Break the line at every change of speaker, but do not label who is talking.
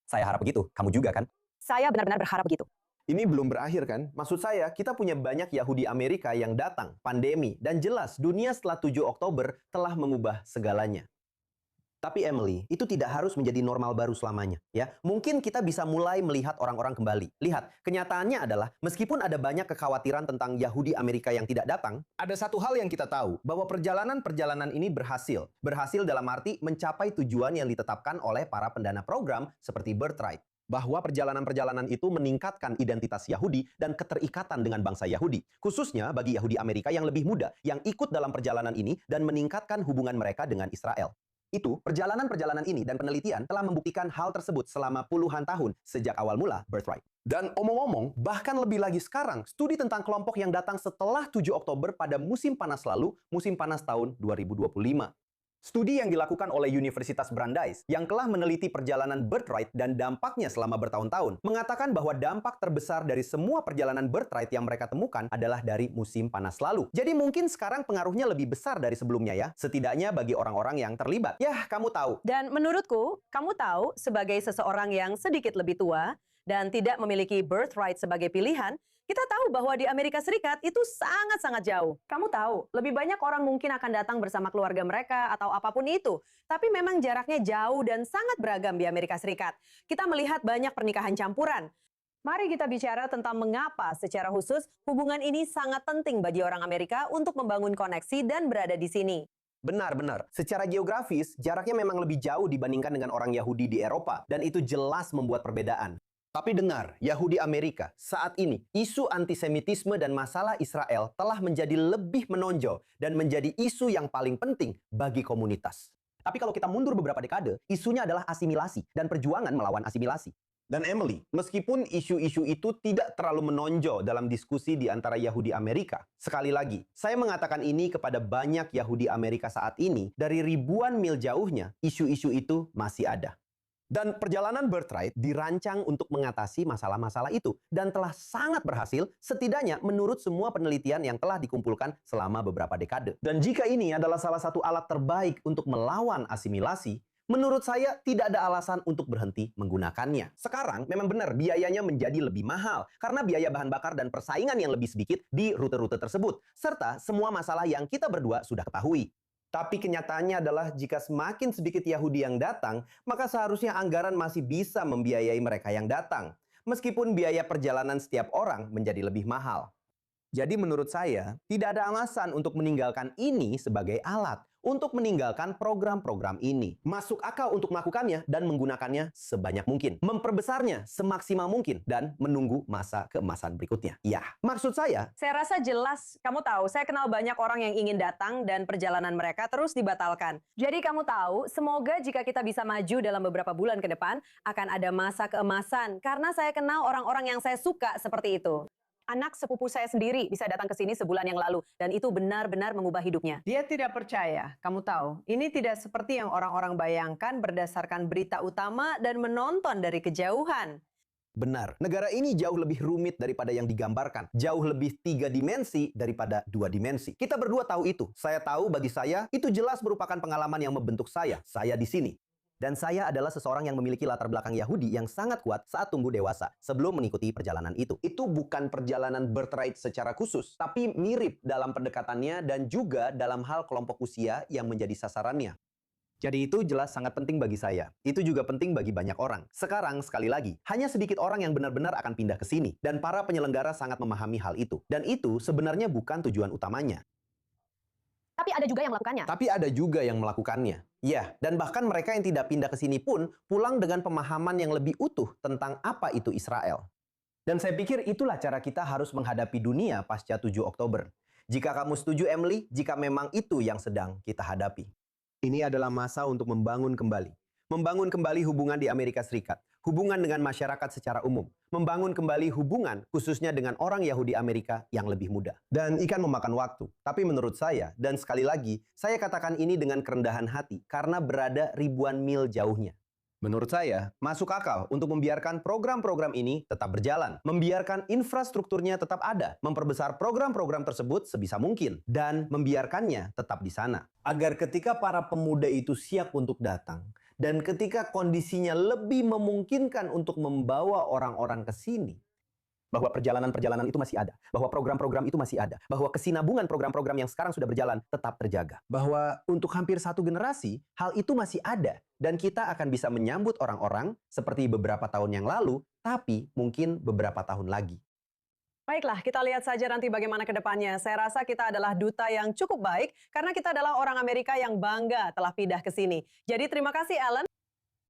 Saya harap begitu. Kamu juga kan?
Saya benar-benar berharap begitu.
Ini belum berakhir kan? Maksud saya, kita punya banyak Yahudi Amerika yang datang, pandemi, dan jelas dunia setelah 7 Oktober telah mengubah segalanya. Tapi Emily, itu tidak harus menjadi normal baru selamanya, ya. Mungkin kita bisa mulai melihat orang-orang kembali. Lihat, kenyataannya adalah meskipun ada banyak kekhawatiran tentang Yahudi Amerika yang tidak datang, ada satu hal yang kita tahu, bahwa perjalanan-perjalanan ini berhasil. Berhasil dalam arti mencapai tujuan yang ditetapkan oleh para pendana program seperti Birthright. Bahwa perjalanan-perjalanan itu meningkatkan identitas Yahudi dan keterikatan dengan bangsa Yahudi. Khususnya bagi Yahudi Amerika yang lebih muda, yang ikut dalam perjalanan ini dan meningkatkan hubungan mereka dengan Israel. Perjalanan-perjalanan ini dan penelitian telah membuktikan hal tersebut selama puluhan tahun sejak awal mula Birthright. Dan omong-omong, bahkan lebih lagi sekarang, studi tentang kelompok yang datang setelah 7 Oktober pada musim panas lalu, musim panas tahun 2025. Studi yang dilakukan oleh Universitas Brandeis yang telah meneliti perjalanan Birthright dan dampaknya selama bertahun-tahun mengatakan bahwa dampak terbesar dari semua perjalanan Birthright yang mereka temukan adalah dari musim panas lalu. Jadi mungkin sekarang pengaruhnya lebih besar dari sebelumnya ya, setidaknya bagi orang-orang yang terlibat. Yah, kamu tahu.
Dan menurutku, kamu tahu sebagai seseorang yang sedikit lebih tua dan tidak memiliki birthright sebagai pilihan, kita tahu bahwa di Amerika Serikat itu sangat-sangat jauh. Kamu tahu, lebih banyak orang mungkin akan datang bersama keluarga mereka atau apapun itu. Tapi memang jaraknya jauh dan sangat beragam di Amerika Serikat. Kita melihat banyak pernikahan campuran. Mari kita bicara tentang mengapa secara khusus hubungan ini sangat penting bagi orang Amerika untuk membangun koneksi dan berada di sini.
Benar-benar. Secara geografis, jaraknya memang lebih jauh dibandingkan dengan orang Yahudi di Eropa. Dan itu jelas membuat perbedaan. Tapi dengar, Yahudi Amerika, saat ini isu antisemitisme dan masalah Israel telah menjadi lebih menonjol dan menjadi isu yang paling penting bagi komunitas. Tapi kalau kita mundur beberapa dekade, isunya adalah asimilasi dan perjuangan melawan asimilasi. Dan Emily, meskipun isu-isu itu tidak terlalu menonjol dalam diskusi di antara Yahudi Amerika, sekali lagi, saya mengatakan ini kepada banyak Yahudi Amerika saat ini, dari ribuan mil jauhnya, isu-isu itu masih ada. Dan perjalanan Birthright dirancang untuk mengatasi masalah-masalah itu dan telah sangat berhasil setidaknya menurut semua penelitian yang telah dikumpulkan selama beberapa dekade. Dan jika ini adalah salah satu alat terbaik untuk melawan asimilasi, menurut saya tidak ada alasan untuk berhenti menggunakannya. Sekarang memang benar biayanya menjadi lebih mahal karena biaya bahan bakar dan persaingan yang lebih sedikit di rute-rute tersebut, serta semua masalah yang kita berdua sudah ketahui. Tapi kenyataannya adalah jika semakin sedikit Yahudi yang datang, maka seharusnya anggaran masih bisa membiayai mereka yang datang. Meskipun biaya perjalanan setiap orang menjadi lebih mahal. Jadi menurut saya, tidak ada alasan untuk meninggalkan ini sebagai alat. Untuk meninggalkan program-program ini. Masuk akal untuk melakukannya dan menggunakannya sebanyak mungkin. Memperbesarnya semaksimal mungkin dan menunggu masa keemasan berikutnya. Ya, maksud saya
rasa jelas, kamu tahu, saya kenal banyak orang yang ingin datang dan perjalanan mereka terus dibatalkan. Jadi kamu tahu, semoga jika kita bisa maju dalam beberapa bulan ke depan, akan ada masa keemasan. Karena saya kenal orang-orang yang saya suka seperti itu. Anak sepupu saya sendiri bisa datang ke sini sebulan yang lalu, dan itu benar-benar mengubah hidupnya.
Dia tidak percaya, kamu tahu. Ini tidak seperti yang orang-orang bayangkan berdasarkan berita utama dan menonton dari kejauhan.
benar, negara ini jauh lebih rumit daripada yang digambarkan. Jauh lebih 3 dimensi daripada 2 dimensi. Kita berdua tahu itu. Saya tahu bagi saya, itu jelas merupakan pengalaman yang membentuk saya. Saya di sini. Dan saya adalah seseorang yang memiliki latar belakang Yahudi yang sangat kuat saat tumbuh dewasa sebelum mengikuti perjalanan itu. Itu bukan perjalanan Birthright secara khusus, tapi mirip dalam pendekatannya dan juga dalam hal kelompok usia yang menjadi sasarannya. Jadi itu jelas sangat penting bagi saya. Itu juga penting bagi banyak orang. Sekarang, sekali lagi, hanya sedikit orang yang benar-benar akan pindah ke sini. Dan para penyelenggara sangat memahami hal itu. Dan itu sebenarnya bukan tujuan utamanya.
Tapi ada juga yang melakukannya.
Tapi ada juga yang melakukannya. Ya, dan bahkan mereka yang tidak pindah ke sini pun pulang dengan pemahaman yang lebih utuh tentang apa itu Israel. Dan saya pikir itulah cara kita harus menghadapi dunia pasca 7 Oktober. Jika kamu setuju, Emily, jika memang itu yang sedang kita hadapi. Ini adalah masa untuk membangun kembali. Membangun kembali hubungan di Amerika Serikat. Hubungan dengan masyarakat secara umum. Membangun kembali hubungan khususnya dengan orang Yahudi Amerika yang lebih muda. Dan ikan memakan waktu. Tapi menurut saya, dan sekali lagi, saya katakan ini dengan kerendahan hati karena berada ribuan mil jauhnya. Menurut saya, masuk akal untuk membiarkan program-program ini tetap berjalan. Membiarkan infrastrukturnya tetap ada. Memperbesar program-program tersebut sebisa mungkin. Dan membiarkannya tetap di sana. Agar ketika para pemuda itu siap untuk datang, Dan ketika kondisinya lebih memungkinkan untuk membawa orang-orang ke sini, bahwa perjalanan-perjalanan itu masih ada, bahwa program-program itu masih ada, bahwa kesinambungan program-program yang sekarang sudah berjalan tetap terjaga. Bahwa untuk hampir satu generasi, hal itu masih ada. Dan kita akan bisa menyambut orang-orang seperti beberapa tahun yang lalu, tapi mungkin beberapa tahun lagi.
Baiklah, kita lihat saja nanti bagaimana ke depannya. Saya rasa kita adalah duta yang cukup baik karena kita adalah orang Amerika yang bangga telah pindah ke sini. Jadi terima kasih Alan.